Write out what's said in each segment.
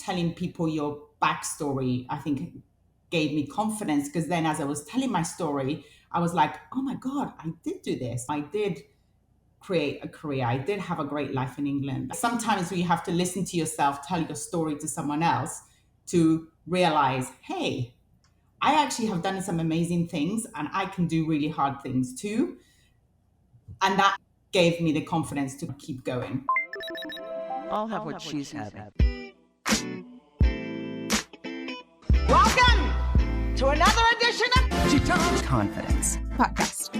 telling people your backstory, I think gave me confidence, because then as I was telling my story, I was like, oh my God, I did do this. I did create a career. I did have a great life in England. Sometimes you have to listen to yourself, tell your story to someone else to realize, hey, I actually have done some amazing things and I can do really hard things too. And that gave me the confidence to keep going. I'll have what she's having. Welcome to another edition of She Talks Confidence Podcast.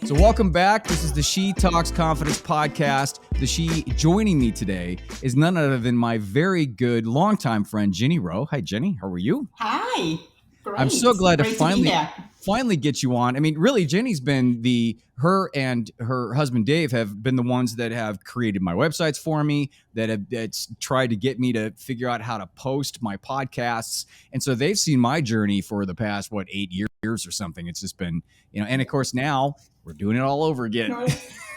So welcome back. This is the She Talks Confidence podcast. The she joining me today is none other than my very good longtime friend, Ginnie Rowe. Hi, Ginnie. How are you? Hi. Great. I'm so glad to Great finally get you on. I mean, really, Ginnie's been her and her husband, Dave, have been the ones that have created my websites for me, that's tried to get me to figure out how to post my podcasts. And so they've seen my journey for the past, 8 years or something. It's just been, and of course now we're doing it all over again.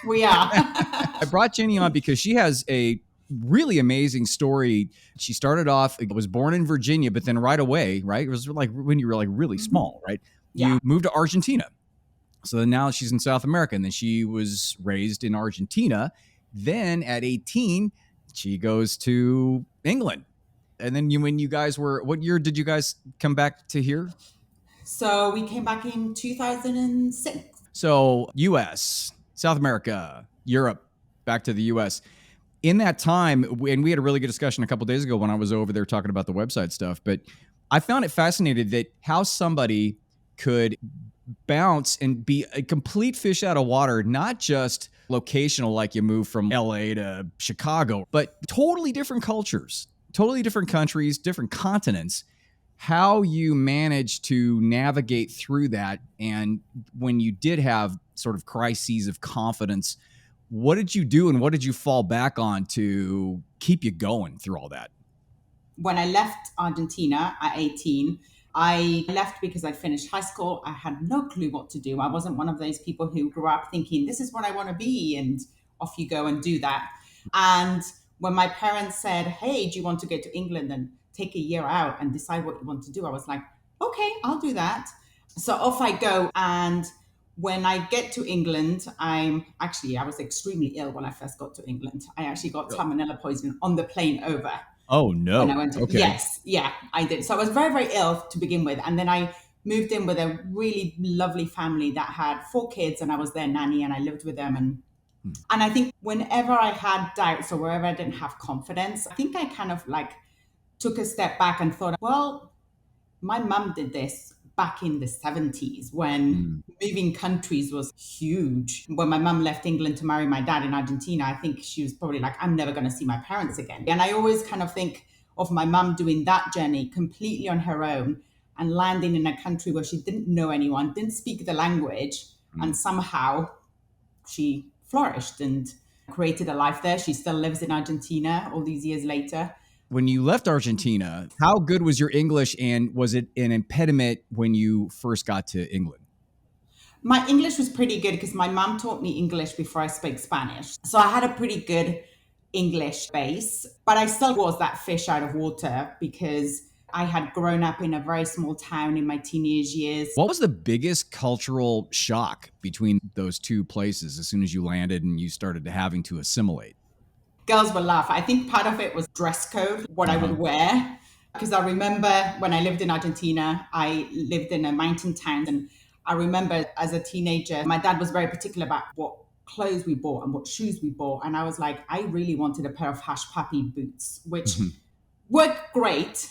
We are. I brought Ginnie on because she has a really amazing story. She started off, was born in Virginia, but then right away, right? It was like when you were like really small, right? Yeah. You moved to Argentina. So now she's in South America, and then she was raised in Argentina. Then at 18, she goes to England. And then when you guys were, what year did you guys come back to here? So we came back in 2006. So US, South America, Europe, back to the US. In that time, and we had a really good discussion a couple of days ago when I was over there talking about the website stuff, but I found it fascinating that how somebody could bounce and be a complete fish out of water, not just locational, like you move from LA to Chicago, but totally different cultures, totally different countries, different continents. How you managed to navigate through that, and when you did have sort of crises of confidence, what did you do and what did you fall back on to keep you going through all that? When I left Argentina at 18, I left because I finished high school. I had no clue what to do. I wasn't one of those people who grew up thinking, this is what I want to be, and off you go and do that. And when my parents said, hey, do you want to go to England and take a year out and decide what you want to do? I was like, okay, I'll do that. So off I go. And when I get to England, I was extremely ill when I first got to England. I actually got salmonella poisoning on the plane over. Oh, no. When I went to, okay. Yes, yeah, I did. So I was very, very ill to begin with. And then I moved in with a really lovely family that had 4 kids, and I was their nanny and I lived with them. And I think whenever I had doubts or wherever I didn't have confidence, I think I kind of like took a step back and thought, well, my mum did this back in the 70s when moving countries was huge. When my mum left England to marry my dad in Argentina, I think she was probably like, I'm never going to see my parents again. And I always kind of think of my mum doing that journey completely on her own and landing in a country where she didn't know anyone, didn't speak the language, and somehow she flourished and created a life there. She still lives in Argentina all these years later. When you left Argentina, how good was your English, and was it an impediment when you first got to England? My English was pretty good because my mom taught me English before I spoke Spanish. So I had a pretty good English base, but I still was that fish out of water because I had grown up in a very small town in my teenage years. What was the biggest cultural shock between those two places as soon as you landed and you started having to assimilate? Girls will laugh. I think part of it was dress code, what I would wear. Because I remember when I lived in Argentina, I lived in a mountain town. And I remember as a teenager, my dad was very particular about what clothes we bought and what shoes we bought. And I was like, I really wanted a pair of Hush Puppy boots, which worked great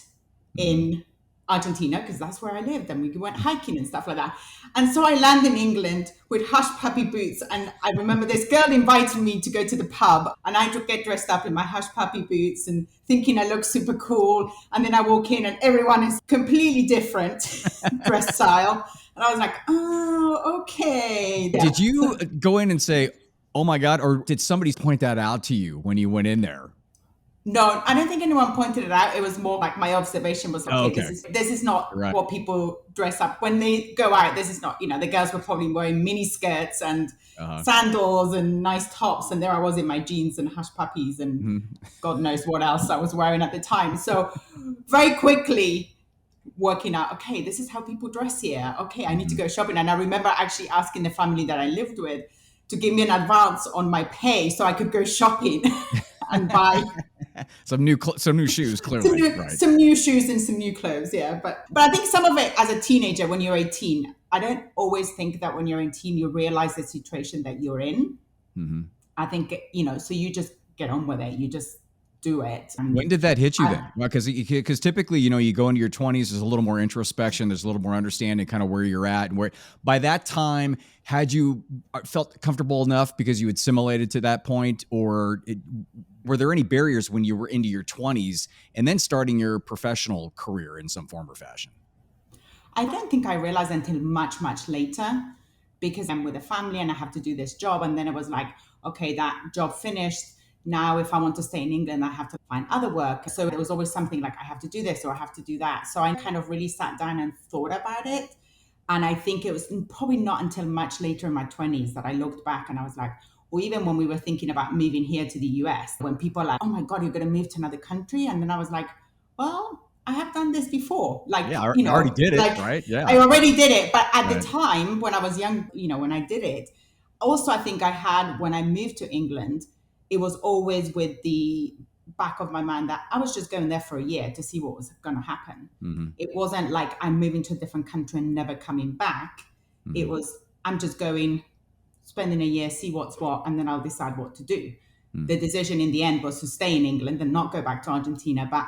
in Argentina because that's where I lived and we went hiking and stuff like that. And so I landed in England with Hush Puppy boots, and I remember this girl invited me to go to the pub, and I would get dressed up in my Hush Puppy boots and thinking I look super cool, and then I walk in and everyone is completely different dress style, and I was like, oh, okay. Did you go in and say, oh my God, or did somebody point that out to you when you went in there? No, I don't think anyone pointed it out. It was more like my observation was, okay. This is not what people dress up when they go out. This is not, the girls were probably wearing mini skirts and sandals and nice tops. And there I was in my jeans and hush puppies and God knows what else I was wearing at the time. So very quickly working out, okay, this is how people dress here. Okay, I need to go shopping. And I remember actually asking the family that I lived with to give me an advance on my pay so I could go shopping and buy some new shoes, clearly. some new shoes and some new clothes. Yeah, but I think some of it as a teenager, when you're 18, I don't always think that when you're 18 you realize the situation that you're in. I think so you just get on with it. You just do it. When did that hit you then? Because typically, you go into your 20s, there's a little more introspection, there's a little more understanding kind of where you're at, and where by that time, had you felt comfortable enough because you had assimilated to that point, or were there any barriers when you were into your 20s and then starting your professional career in some form or fashion? I don't think I realized until much, much later, because I'm with a family and I have to do this job. And then it was like, okay, that job finished. Now, if I want to stay in England, I have to find other work. So it was always something like I have to do this or I have to do that. So I kind of really sat down and thought about it. And I think it was probably not until much later in my 20s that I looked back and I was like, or even when we were thinking about moving here to the US, when people are like, oh my God, you're going to move to another country. And then I was like, well, I have done this before. Like, I already did it, right? Yeah. I already did it. But at the time when I was young, when I did it, also, I think I had, when I moved to England, it was always with the back of my mind that I was just going there for a year to see what was going to happen. It wasn't like I'm moving to a different country and never coming back. It was, I'm just going, spending a year, see what's what, and then I'll decide what to do. The decision in the end was to stay in England and not go back to Argentina. But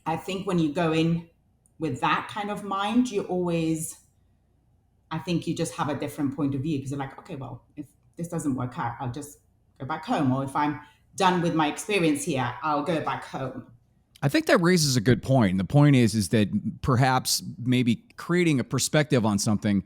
I think when you go in with that kind of mind, I think you just have a different point of view because you're like, okay, well, if this doesn't work out, I'll just go back home. Or if I'm done with my experience here, I'll go back home. I think that raises a good point. And the point is that perhaps maybe creating a perspective on something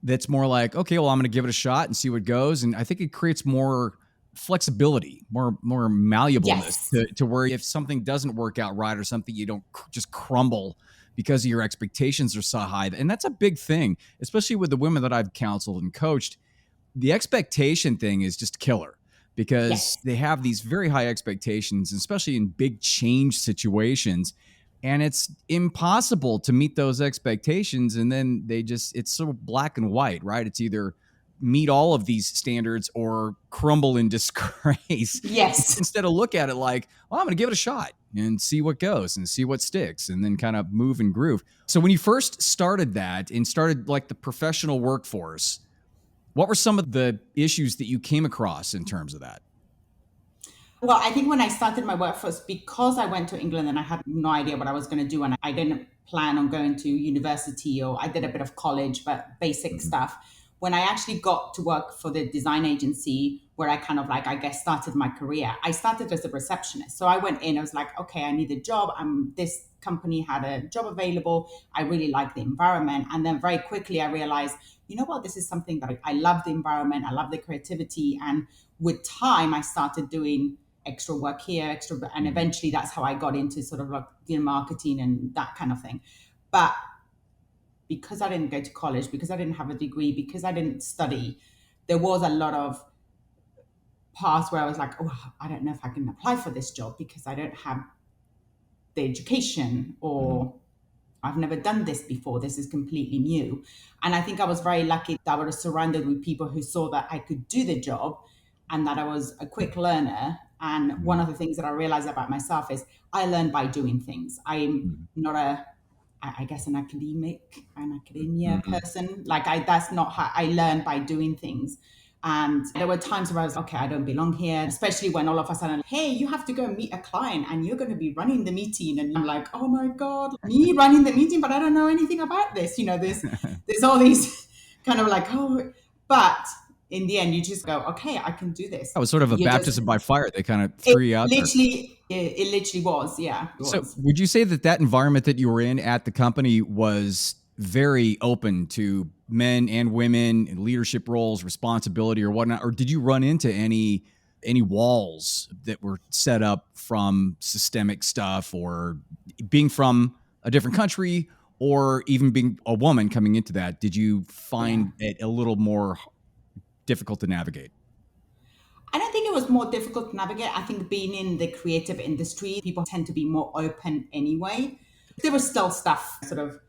that's more like, okay, well, I'm going to give it a shot and see what goes. And I think it creates more flexibility, more malleableness to where if something doesn't work out right or something, you don't just crumble because your expectations are so high. And that's a big thing, especially with the women that I've counseled and coached. The expectation thing is just killer because they have these very high expectations, especially in big change situations. And it's impossible to meet those expectations. And then it's so black and white, right? It's either meet all of these standards or crumble in disgrace. Yes. Instead of look at it like, well, I'm going to give it a shot and see what goes and see what sticks and then kind of move and groove. So when you first started that and started like the professional workforce, what were some of the issues that you came across in terms of that? Well, I think when I started my workforce, because I went to England and I had no idea what I was going to do and I didn't plan on going to university, or I did a bit of college, but basic stuff. When I actually got to work for the design agency where I kind of like, I guess, started my career, I started as a receptionist. So I went in, I was like, okay, I need a job. This company had a job available. I really like the environment. And then very quickly I realized, you know what, this is something that I love the environment. I love the creativity. And with time, I started doing extra work here, and eventually that's how I got into sort of like marketing and that kind of thing. But because I didn't go to college, because I didn't have a degree, because I didn't study, there was a lot of parts where I was like, oh, I don't know if I can apply for this job because I don't have the education, or I've never done this before. This is completely new. And I think I was very lucky that I was surrounded with people who saw that I could do the job and that I was a quick learner. And one of the things that I realized about myself is I learn by doing things. I'm not an academia person. That's not how I learn, by doing things. And there were times where I was, okay, I don't belong here, especially when all of a sudden, hey, you have to go meet a client and you're going to be running the meeting. And I'm like, oh my God, me running the meeting, but I don't know anything about this. There's all these kind of like, oh, but in the end, you just go, okay, I can do this. That was sort of a baptism by fire. They kind of threw you out there. It literally was, yeah. So would you say that environment that you were in at the company was very open to men and women in leadership roles, responsibility or whatnot? Or did you run into any walls that were set up from systemic stuff, or being from a different country, or even being a woman coming into that? Did you find it a little more difficult to navigate? I don't think it was more difficult to navigate. I think being in the creative industry, people tend to be more open anyway. There was still stuff, sort of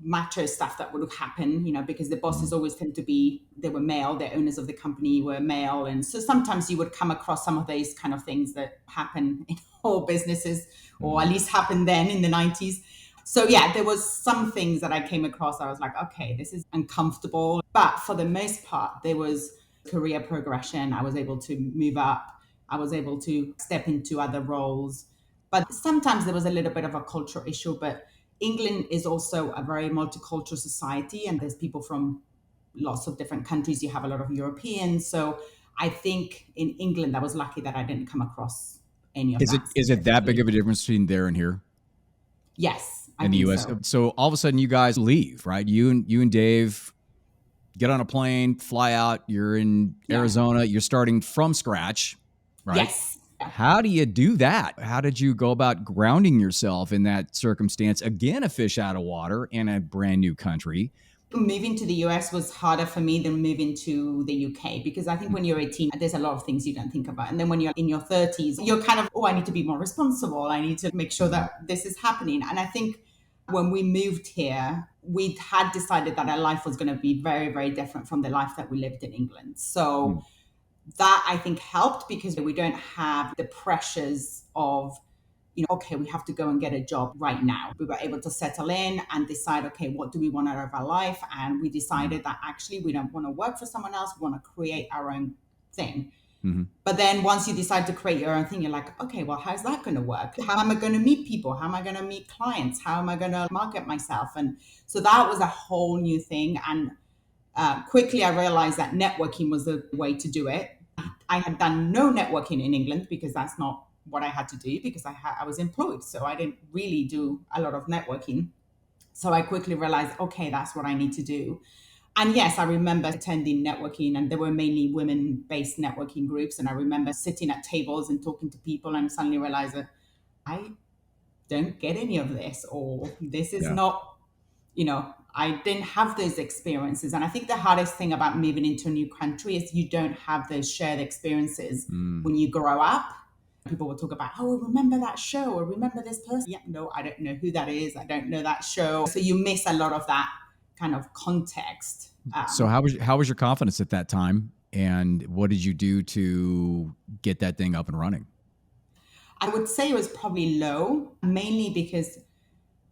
macho stuff that would happen, because the bosses always tend to be, they were male, the owners of the company were male. And so sometimes you would come across some of these kind of things that happen in all businesses, or at least happened then in the 90s. So yeah, there was some things that I came across. I was like, okay, this is uncomfortable. But for the most part, there was career progression. I was able to move up. I was able to step into other roles. But sometimes there was a little bit of a cultural issue. But England is also a very multicultural society, and there's people from lots of different countries. You have a lot of Europeans. So I think in England, I was lucky that I didn't come across any of that. Is it that big of a difference between there and here? Yes. In the US. So all of a sudden you guys leave, right? You and Dave get on a plane, fly out, you're in Arizona, you're starting from scratch, right? Yes. How do you do that? How did you go about grounding yourself in that circumstance? Again, a fish out of water in a brand new country. Moving to the US was harder for me than moving to the UK, because I think when you're 18, there's a lot of things you don't think about. And then when you're in your 30s, you're kind of, I need to be more responsible. I need to make sure that this is happening. And I think when we moved here, we had decided that our life was going to be very, very different from the life that we lived in England. So that I think helped, because we don't have the pressures of, okay, we have to go and get a job right now. We were able to settle in and decide, okay, what do we want out of our life? And we decided that actually we don't want to work for someone else. We want to create our own thing. But then once you decide to create your own thing, you're like, okay, well, how's that going to work? How am I going to meet people? How am I going to meet clients? How am I going to market myself? And so that was a whole new thing. And quickly I realized that networking was the way to do it. I had done no networking in England because that's not what I had to do, because I was employed. So I didn't really do a lot of networking. So I quickly realized, okay, that's what I need to do. And yes, I remember attending networking, and there were mainly women-based networking groups. And I remember sitting at tables and talking to people and suddenly realized that I don't get any of this, or this is not, I didn't have those experiences. And I think the hardest thing about moving into a new country is you don't have those shared experiences when you grow up. People will talk about, oh, remember that show, or remember this person? Yeah, no, I don't know who that is. I don't know that show. So you miss a lot of that kind of context. So how was your confidence at that time? And what did you do to get that thing up and running? I would say it was probably low, mainly because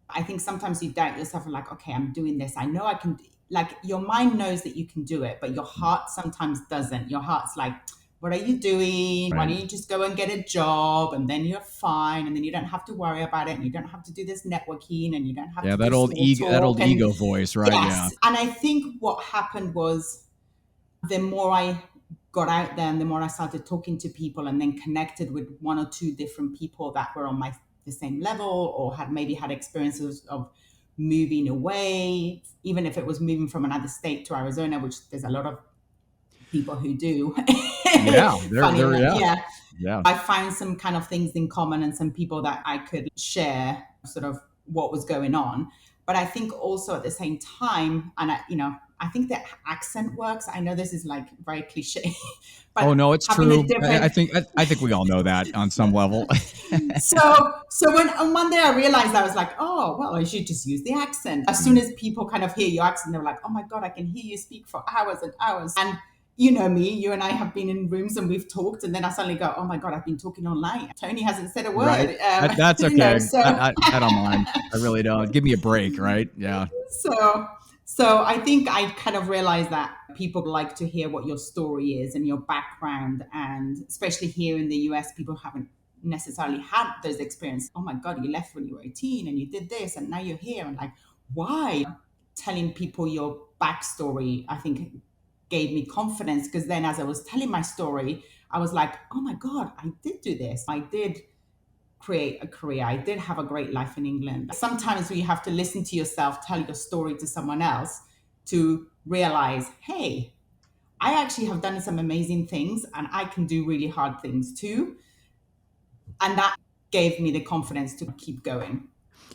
I think sometimes you doubt yourself and like, okay, I'm doing this. I know I can, like your mind knows that you can do it, but your heart sometimes doesn't. Your heart's like, what are you doing? Why don't you just go and get a job, and then you're fine, and then you don't have to worry about it, and you don't have to do this networking, and you don't have to that old ego voice, right? Yes. Yeah. And I think what happened was the more I got out there and the more I started talking to people and then connected with one or two different people that were on the same level, or had maybe had experiences of moving away, even if it was moving from another state to Arizona, which there's a lot of people who do. Yeah, I found some kind of things in common and some people that I could share sort of what was going on. But I think also at the same time, and I think that accent works. I know this is like very cliche. But oh no, it's true. I think we all know that on some level. So when on one day I realized, I was like, oh well, I should just use the accent. As soon as people kind of hear your accent, they're like, oh my God, I can hear you speak for hours and hours. And you know me, you and I have been in rooms and we've talked, and then I suddenly go, oh my God, I've been talking online. Tony hasn't said a word. Right. That's okay. I don't mind. I really don't. Give me a break, right? Yeah. So I think I kind of realized that people like to hear what your story is and your background. And especially here in the US, people haven't necessarily had those experiences. Oh my God, you left when you were 18 and you did this and now you're here. And like, why? Telling people your backstory, I think, gave me confidence, because then as I was telling my story, I was like, oh my God, I did do this. I did create a career. I did have a great life in England. Sometimes you have to listen to yourself, tell your story to someone else to realize, hey, I actually have done some amazing things and I can do really hard things too. And that gave me the confidence to keep going.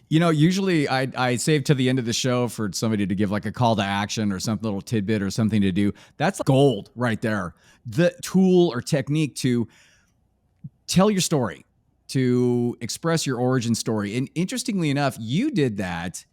Usually I save to the end of the show for somebody to give like a call to action or some little tidbit or something to do. That's gold right there. The tool or technique to tell your story, to express your origin story. And interestingly enough, you did that.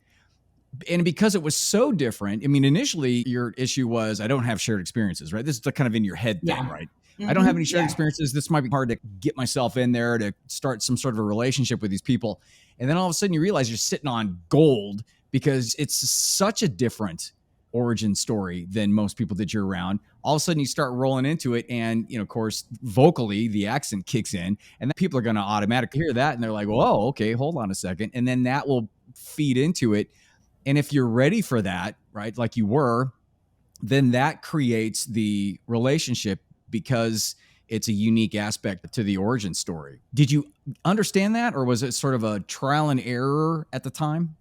And because it was so different, I mean, initially your issue was, I don't have shared experiences, right? This is the kind of in your head thing, Yeah. right? I don't have any shared Yeah. experiences. This might be hard to get myself in there to start some sort of a relationship with these people. And then all of a sudden you realize you're sitting on gold because it's such a different origin story than most people that you're around. All of a sudden you start rolling into it. And, of course, vocally, the accent kicks in and then people are going to automatically hear that. And they're like, whoa, okay, hold on a second. And then that will feed into it. And if you're ready for that, right, like you were, then that creates the relationship because it's a unique aspect to the origin story. Did you understand that, or was it sort of a trial and error at the time?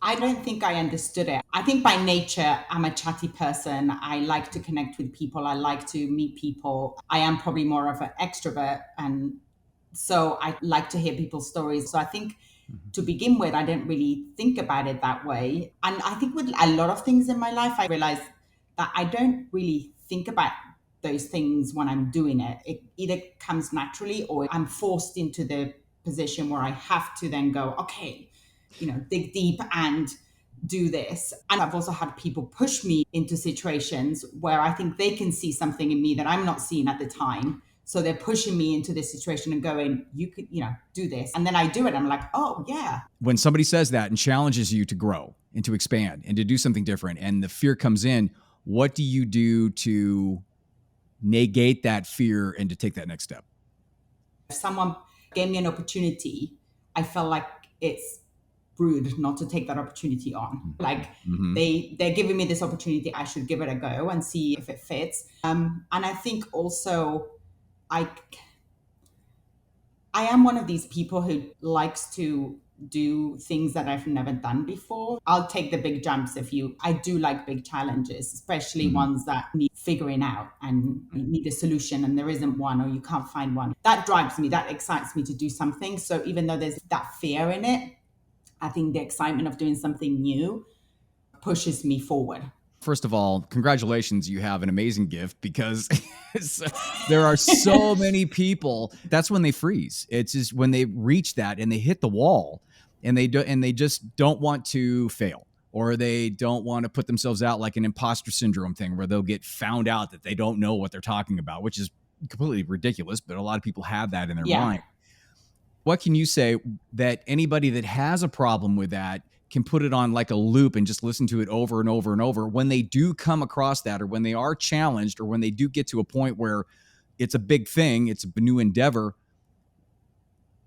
I don't think I understood it. I think by nature, I'm a chatty person. I like to connect with people. I like to meet people. I am probably more of an extrovert. And so I like to hear people's stories. So I think to begin with, I didn't really think about it that way. And I think with a lot of things in my life, I realized that I don't really think about those things when I'm doing it. It either comes naturally or I'm forced into the position where I have to then go, okay, dig deep and do this. And I've also had people push me into situations where I think they can see something in me that I'm not seeing at the time. So they're pushing me into this situation and going, you could, do this. And then I do it. I'm like, oh, yeah. When somebody says that and challenges you to grow and to expand and to do something different and the fear comes in, what do you do to negate that fear and to take that next step? If someone gave me an opportunity, I felt like it's rude not to take that opportunity on. Like they're giving me this opportunity, I should give it a go and see if it fits. And I think also I am one of these people who likes to do things that I've never done before. I'll take the big jumps I do like big challenges, especially ones that need figuring out and you need a solution and there isn't one or you can't find one. That drives me, that excites me to do something. So even though there's that fear in it, I think the excitement of doing something new pushes me forward. First of all, congratulations, you have an amazing gift because there are so many people, that's when they freeze. It's just when they reach that and they hit the wall and they just don't want to fail, or they don't want to put themselves out, like an imposter syndrome thing where they'll get found out that they don't know what they're talking about, which is completely ridiculous, but a lot of people have that in their mind. What can you say that anybody that has a problem with that can put it on like a loop and just listen to it over and over and over when they do come across that, or when they are challenged, or when they do get to a point where it's a big thing, it's a new endeavor?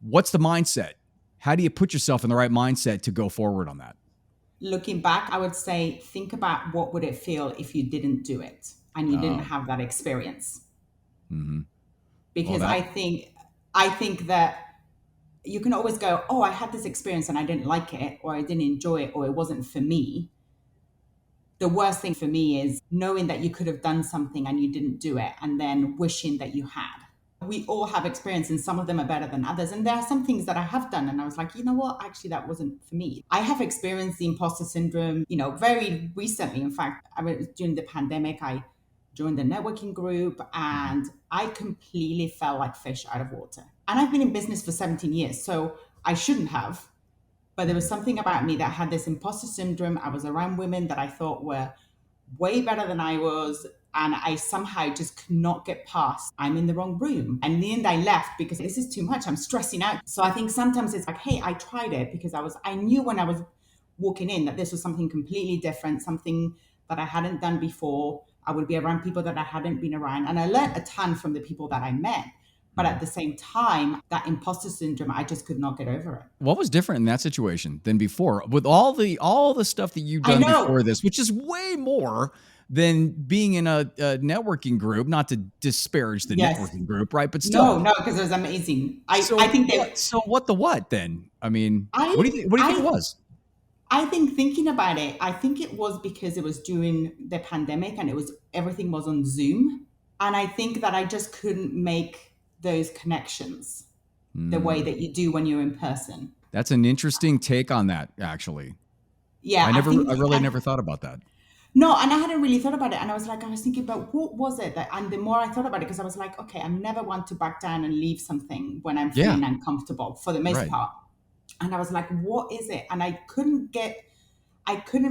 What's the mindset? How do you put yourself in the right mindset to go forward on that? Looking back, I would say, think about what would it feel if you didn't do it and you didn't have that experience. Because I think that you can always go, oh, I had this experience and I didn't like it, or I didn't enjoy it, or it wasn't for me. The worst thing for me is knowing that you could have done something and you didn't do it, and then wishing that you had. We all have experience, and some of them are better than others. And there are some things that I have done and I was like, you know what, actually that wasn't for me. I have experienced the imposter syndrome, very recently. In fact, during the pandemic, I joined the networking group and I completely felt like fish out of water. And I've been in business for 17 years, so I shouldn't have. But there was something about me that had this imposter syndrome. I was around women that I thought were way better than I was. And I somehow just could not get past, I'm in the wrong room. And in the end, I left because this is too much. I'm stressing out. So I think sometimes it's like, hey, I tried it because I knew when I was walking in that this was something completely different, something that I hadn't done before. I would be around people that I hadn't been around. And I learned a ton from the people that I met. But at the same time, that imposter syndrome, I just could not get over it. What was different in that situation than before? With all the stuff that you've done before this, which is way more than being in a networking group, not to disparage the networking group, right? But still. No, because it was amazing. I think that. So what then? I mean, what do you think it was? I think thinking about it, I think it was because it was during the pandemic and everything was on Zoom. And I think that I just couldn't make those connections. the way that you do when you're in person. That's an interesting take on that, actually. Yeah, I really never thought about that. No, and I hadn't really thought about it. And I was thinking about what was it that, and the more I thought about it, because I was like, okay, I'm never one to back down and leave something when I'm feeling uncomfortable for the most part. And I was like, what is it? And I couldn't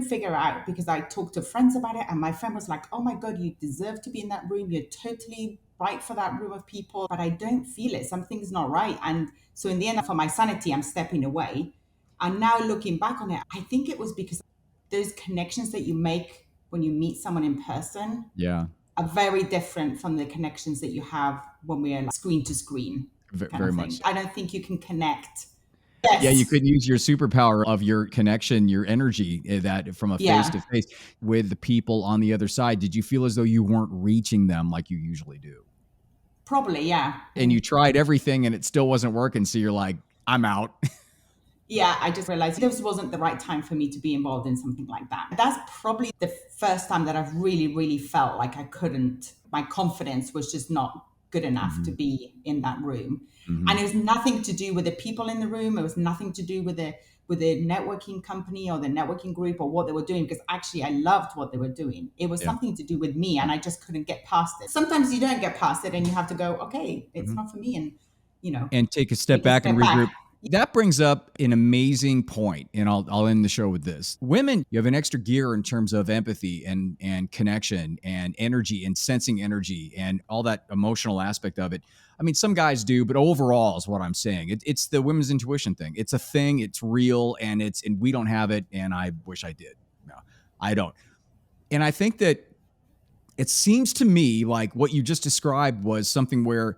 figure out, because I talked to friends about it. And my friend was like, oh my God, you deserve to be in that room. You're totally right for that room of people, but I don't feel it. Something's not right. And so in the end, for my sanity, I'm stepping away. And now looking back on it, I think it was because those connections that you make when you meet someone in person are very different from the connections that you have when we are like screen to screen. Very much. I don't think you can connect. Yes. Yeah, you could use your superpower of your connection, your energy, that from a face to face with the people on the other side. Did you feel as though you weren't reaching them like you usually do? Probably, yeah. And you tried everything and it still wasn't working. So you're like, I'm out. Yeah, I just realized this wasn't the right time for me to be involved in something like that. That's probably the first time that I've really, really felt like my confidence was just not good enough to be in that room. And it was nothing to do with the people in the room. It was nothing to do with the networking company or the networking group or what they were doing, because actually I loved what they were doing. It was something to do with me, and I just couldn't get past it. Sometimes you don't get past it and you have to go, okay, it's not for me. And, and take a step back and regroup. That brings up an amazing point, and I'll end the show with this. Women, you have an extra gear in terms of empathy and connection and energy and sensing energy and all that emotional aspect of it. I mean, some guys do, but overall is what I'm saying. It's the women's intuition thing. It's a thing. It's real, and we don't have it, and I wish I did. No, I don't. And I think that it seems to me like what you just described was something where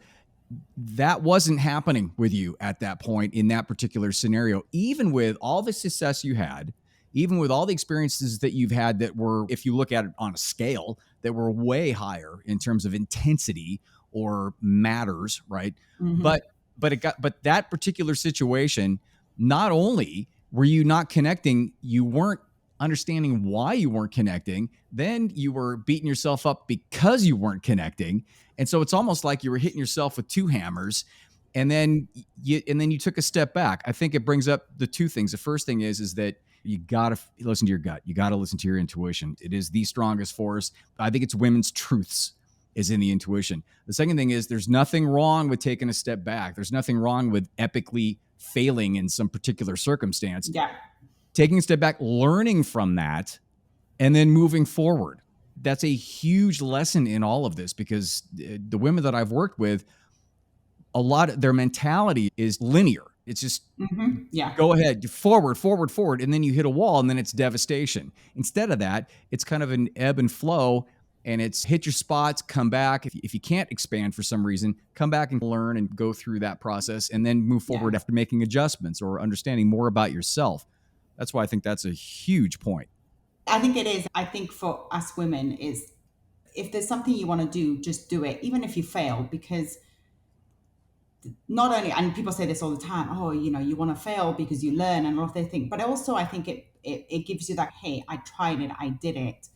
that wasn't happening with you at that point in that particular scenario, even with all the success you had, even with all the experiences that you've had that were, if you look at it on a scale, that were way higher in terms of intensity or matters, right? But that particular situation, not only were you not connecting, you weren't understanding why you weren't connecting, then you were beating yourself up because you weren't connecting. And so it's almost like you were hitting yourself with two hammers, and then you took a step back. I think it brings up the two things. The first thing is that you got to listen to your gut. You got to listen to your intuition. It is the strongest force. I think it's women's truths is in the intuition. The second thing is there's nothing wrong with taking a step back. There's nothing wrong with epically failing in some particular circumstance. Yeah. Taking a step back, learning from that, and then moving forward. That's a huge lesson in all of this, because the women that I've worked with, a lot of their mentality is linear. It's just go ahead, forward, and then you hit a wall, and then it's devastation. Instead of that, it's kind of an ebb and flow, and it's hit your spots, come back. If you can't expand for some reason, come back and learn and go through that process, and then move forward after making adjustments or understanding more about yourself. That's why I think that's a huge point. I think it is. I think for us women is, if there's something you want to do, just do it, even if you fail, because not only, and people say this all the time, oh, you want to fail because you learn and all of those things, but also I think it gives you that, hey, I tried it, I did it.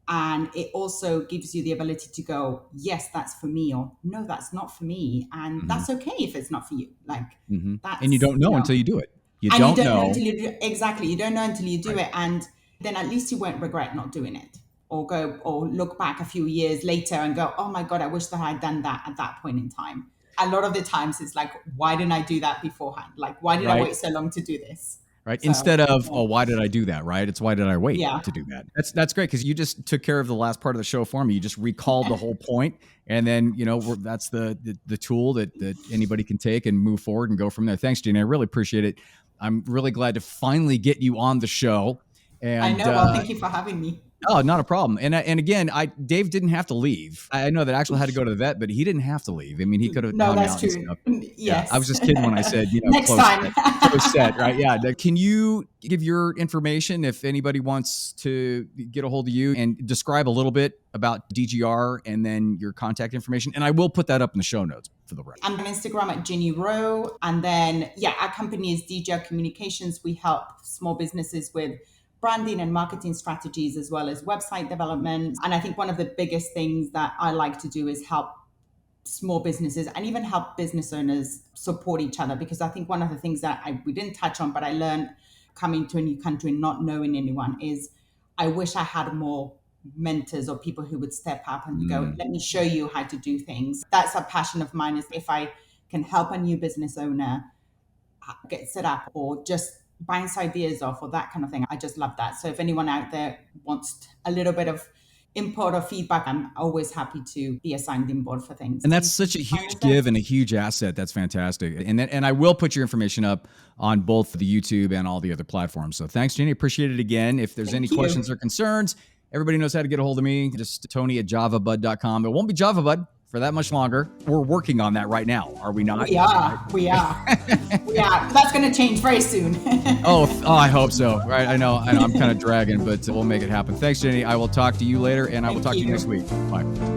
And it also gives you the ability to go, yes, that's for me, or no, that's not for me. And that's okay if it's not for you. Like that's, and you don't know until you do it. You don't know until you do it. Exactly. You don't know until you do it. And then at least you won't regret not doing it, or look back a few years later and go, oh my God, I wish that I had done that at that point in time. A lot of the times it's like, why didn't I do that beforehand? Like, why did I wait so long to do this? Right. So, instead of, oh, why did I do that? Right. It's why did I wait to do that? That's great, because you just took care of the last part of the show for me. You just recalled the whole point. And then, that's the tool that anybody can take and move forward and go from there. Thanks, Ginnie. I really appreciate it. I'm really glad to finally get you on the show. And I know. Well, thank you for having me. Oh, not a problem. And again, Dave didn't have to leave. I know that Axel had to go to the vet, but he didn't have to leave. I mean, he could have. No, that's true. Yes. Yeah, I was just kidding when I said, next time. Close set, right? Yeah. Can you give your information if anybody wants to get a hold of you, and describe a little bit about DGR and then your contact information? And I will put that up in the show notes for the record. I'm on Instagram at Ginnie Rowe. And then, our company is DGR Communications. We help small businesses with branding and marketing strategies, as well as website development. And I think one of the biggest things that I like to do is help small businesses and even help business owners support each other. Because I think one of the things that we didn't touch on, but I learned coming to a new country and not knowing anyone, is I wish I had more mentors or people who would step up and go, let me show you how to do things. That's a passion of mine, is if I can help a new business owner get set up or just bounce ideas off or that kind of thing. I just love that. So if anyone out there wants a little bit of input or feedback, I'm always happy to be a sounding board for things. And that's such a huge give and a huge asset. That's fantastic. And I will put your information up on both the YouTube and all the other platforms. So thanks, Ginnie. Appreciate it again. If there's any questions or concerns, everybody knows how to get a hold of me. Just Tony@javabud.com. It won't be JavaBud for that much longer. We're working on that right now. Are we not? We are. We are. That's going to change very soon. Oh, I hope so. Right. I know I'm kind of dragging, but we'll make it happen. Thanks, Ginnie. I will talk to you later, and I will talk to you next week. Bye.